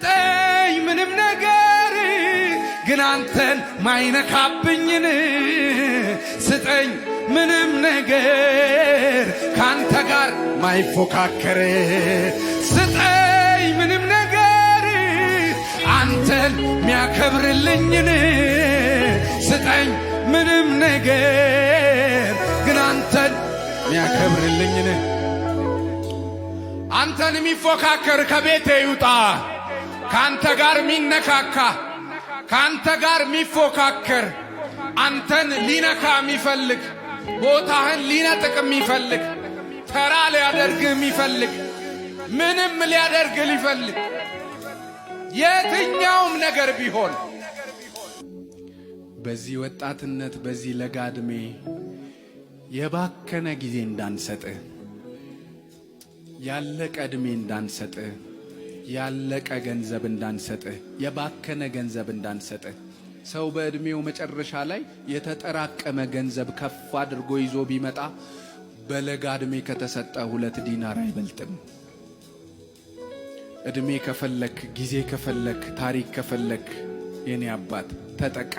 ስጠኝ ምንም ነገር ግን አንተን ማይነካብኝን ስጠኝ ምንም ነገር ካንተ ጋር ማይፎካከር ስጠኝ ምንም ነገር አንተን ሚያከብርልኝን ስጠኝ ምንም ነገር ግን አንተን ሚያከብርልኝን አንተን ሚፎካከር ከቤቴ ይውጣ ካንተ ጋር ሚነካካ ካንተ ጋር ሚፎካከር አንተን ሊነካ ሚፈልግ ቦታህን ሊነጥቅ ሚፈልግ ተራ ሊያደርግ ሚፈልግ ምንም ሊያደርግ ሊፈልግ የትኛውም ነገር ቢሆን በዚህ ወጣትነት በዚህ ለጋ ዕድሜ የባከነ ጊዜ እንዳንሰጥ ያለቀ ዕድሜ እንዳንሰጥ ያለቀ ገንዘብ እንዳንሰጥ የባከነ ገንዘብ እንዳንሰጥ ሰው በዕድሜው መጨረሻ ላይ የተጠራቀመ ገንዘብ ከፍ አድርጎ ይዞ ቢመጣ በለጋ ዕድሜ ከተሰጠ 2 ዲናር አይበልጥም። ዕድሜ ከፈለክ ጊዜ ከፈለክ ታሪክ ከፈለክ የኔ አባት ተጠቀም።